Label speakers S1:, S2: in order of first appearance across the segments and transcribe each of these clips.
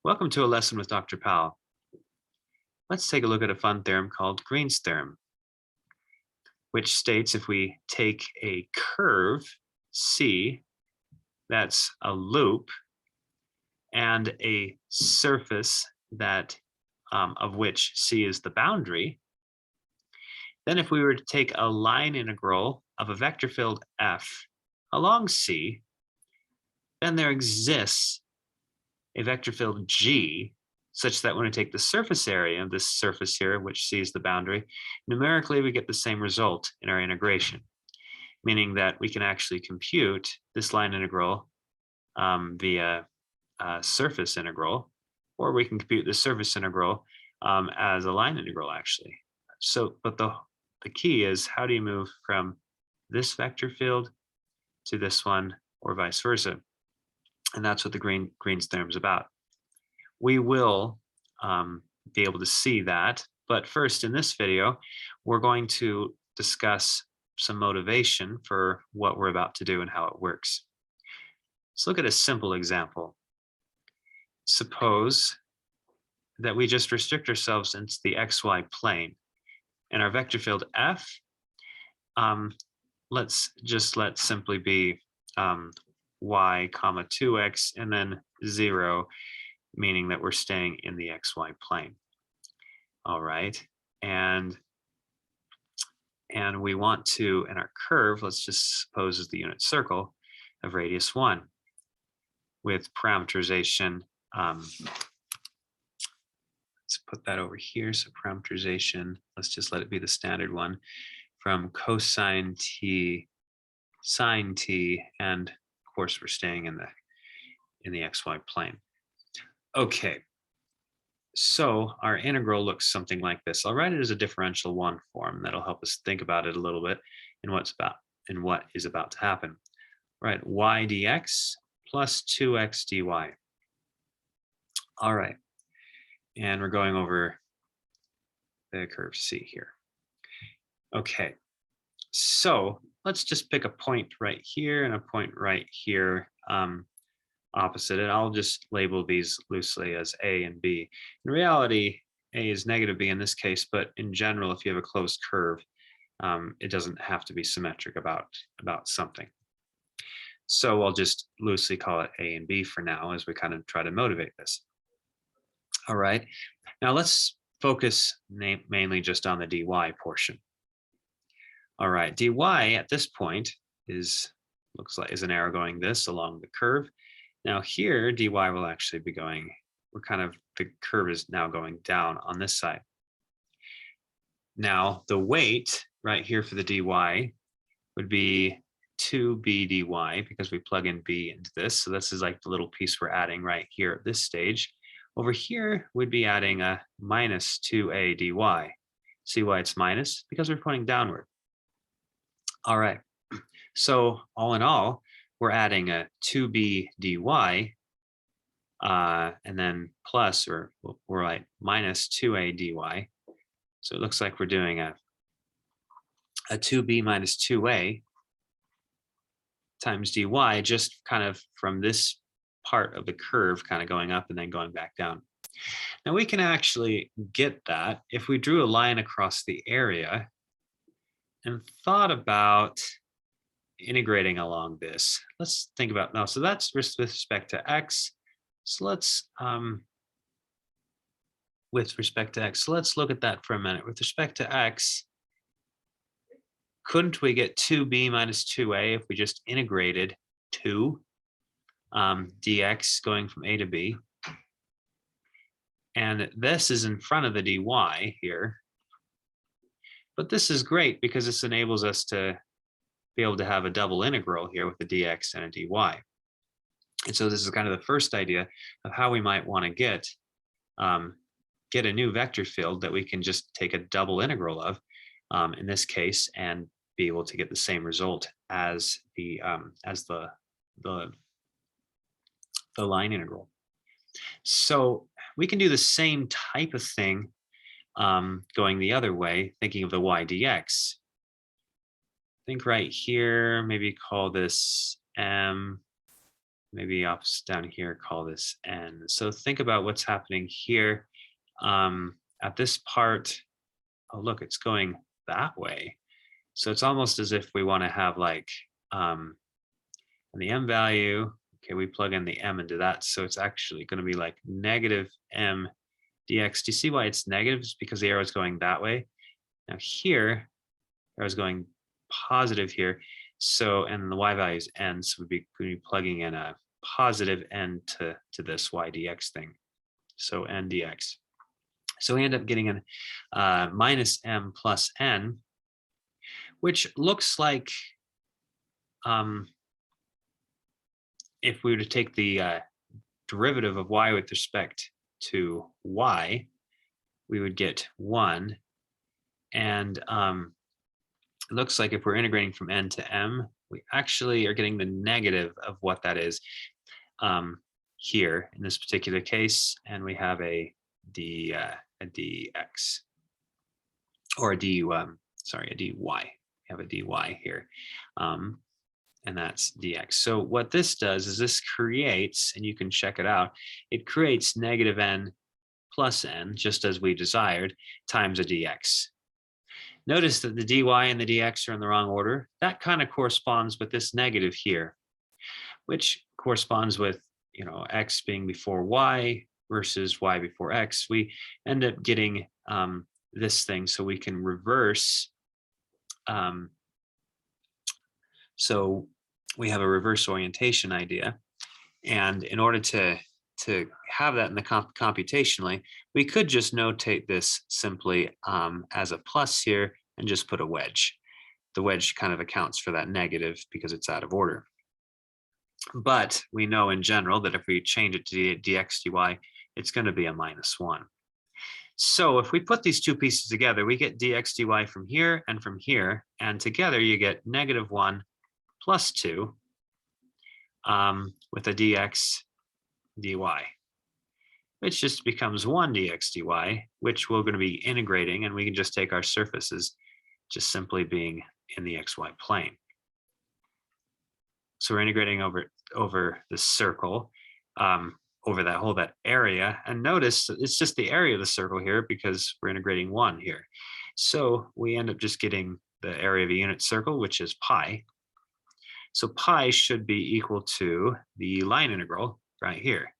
S1: Welcome to a lesson with Dr. Powell. Let's take a look at a fun theorem called Green's theorem, which states if we take a curve C that's a loop and a surface that of which C is the boundary, then if we were to take a line integral of a vector field F along C, then there exists a vector field G such that when we take the surface area of this surface here, which C is the boundary, numerically we get the same result in our integration, meaning that we can actually compute this line integral via surface integral, or we can compute the surface integral as a line integral actually. So, but the key is, how do you move from this vector field to this one or vice versa? And that's what the Green's theorem is about. We will be able to see that, but first in this video, we're going to discuss some motivation for what we're about to do and how it works. Let's look at a simple example. Suppose that we just restrict ourselves into the XY plane and our vector field F, let's let simply be y comma 2x and then 0, meaning that we're staying in the XY plane. All right, and we want to, in our curve, let's just suppose is the unit circle of radius 1 with parameterization. Let's put that over here. So parameterization, let's just let it be the standard one from cosine t, sine t, and of course we're staying in the XY plane. Okay, so our integral looks something like this. I'll write it as a differential one form. That'll help us think about it a little bit and what is about to happen. Right, y dx plus 2x dy. All right, and we're going over the curve C here. Okay, so let's just pick a point right here and a point right here opposite it. I'll just label these loosely as A and B. In reality, A is negative B in this case, but in general, if you have a closed curve, it doesn't have to be symmetric about something. So I'll just loosely call it A and B for now as we kind of try to motivate this. All right, now let's focus mainly just on the dy portion. All right, dy at this point is an arrow going this along the curve. Now here, dy will actually be going, the curve is now going down on this side. Now the weight right here for the dy would be 2b dy because we plug in b into this. So this is like the little piece we're adding right here at this stage. Over here, we'd be adding a minus 2a dy. See why it's minus? Because we're pointing downward. All right, so all in all, we're adding a 2b dy, and then plus, or we're like minus 2a dy. So it looks like we're doing a 2b minus 2a times dy, just kind of from this part of the curve kind of going up and then going back down. Now we can actually get that if we drew a line across the area and thought about integrating along this. Let's think about now. So that's with respect to x. So let's with respect to x. So let's look at that for a minute. With respect to x, couldn't we get 2b minus 2a if we just integrated 2 dx going from a to b? And this is in front of the dy here. But this is great because this enables us to be able to have a double integral here with a dx and a dy. And so this is kind of the first idea of how we might want to get a new vector field that we can just take a double integral of in this case and be able to get the same result as the line integral. So we can do the same type of thing going the other way, thinking of the y dx. Think right here, maybe call this m maybe off down here, call this n. So think about what's happening here. At this part, oh, look, it's going that way. So it's almost as if we want to have like and the m value, okay, we plug in the m into that. So it's actually going to be like negative m dx. Do you see why it's negative? It's because the arrow is going that way. Now here, arrow is going positive here. So, and the y value is n, so we'd be plugging in a positive n to this y dx thing. So n dx. So we end up getting an minus m plus n, which looks like if we were to take the derivative of y with respect to y, we would get 1. And it looks like if we're integrating from n to m, we actually are getting the negative of what that is here in this particular case. And we have a dx, or a dy, sorry, a dy. We have a dy here. And that's dx. So what this does is this creates, and you can check it out, it creates negative n plus n, just as we desired, times a dx. Notice that the dy and the dx are in the wrong order. That kind of corresponds with this negative here, which corresponds with, you know, x being before y versus y before x. We end up getting this thing, so we can reverse. So we have a reverse orientation idea, and in order to have that in the computationally, we could just notate this simply as a plus here and just put a wedge. The wedge kind of accounts for that negative because it's out of order. But we know in general that if we change it to dx dy, it's going to be a minus 1. So if we put these two pieces together, we get dx dy from here, and together you get negative 1 plus 2 with a dx dy, which just becomes 1 dx dy, which we're going to be integrating, and we can just take our surfaces just simply being in the xy plane. So we're integrating over the circle, over that area, and notice it's just the area of the circle here because we're integrating 1 here. So we end up just getting the area of a unit circle, which is pi. So pi should be equal to the line integral right here.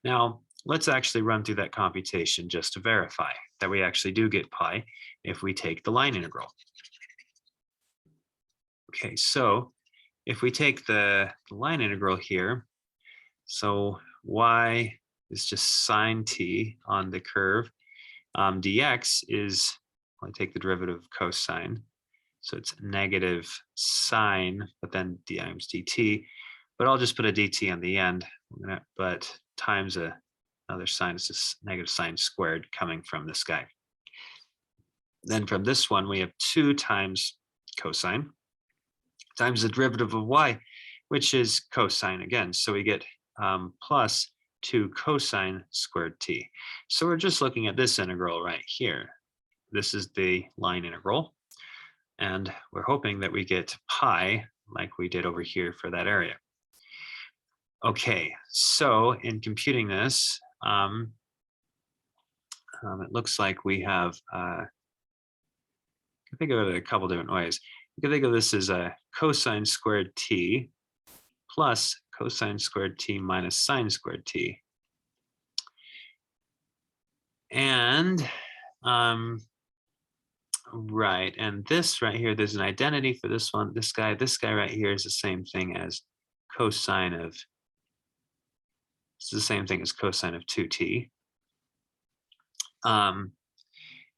S1: Now, let's actually run through that computation just to verify that we actually do get pi if we take the line integral. Okay, so if we take the line integral here, so y is just sine t on the curve. Dx is, I take the derivative of cosine. So it's negative sine, but then d times dt. But I'll just put a dt on the end. But times another sine is just negative sine squared coming from this guy. Then from this one, we have 2 times cosine times the derivative of y, which is cosine again. So we get plus 2 cosine squared t. So we're just looking at this integral right here. This is the line integral. And we're hoping that we get pi like we did over here for that area. Okay, so in computing this, it looks like we have, you can think of it a couple different ways. You can think of this as a cosine squared t plus cosine squared t minus sine squared t. And, right, and this right here, there's an identity for this one. This guy right here is the same thing as cosine of, it's the same thing as cosine of 2t.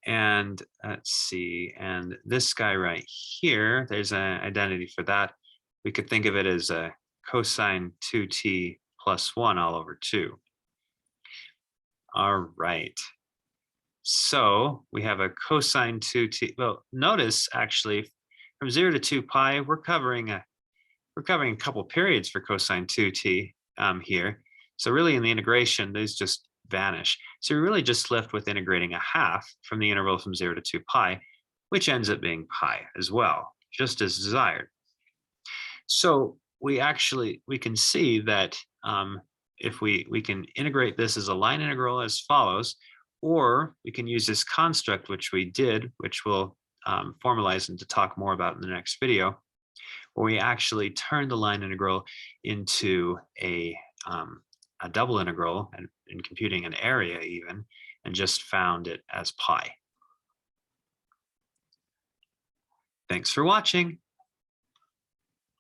S1: And let's see, and this guy right here, there's an identity for that. We could think of it as a cosine 2t plus 1 all over 2. All right. So we have a cosine 2t. Well, notice actually from 0 to 2 pi, we're covering a couple periods for cosine 2t here. So really in the integration, these just vanish. So we're really just left with integrating a half from the interval from 0 to 2 pi, which ends up being pi as well, just as desired. So we can see that if we can integrate this as a line integral as follows, or we can use this construct, which we did, which we'll formalize and to talk more about in the next video, where we actually turn the line integral into a double integral and in computing an area even, and just found it as pi. Thanks for watching.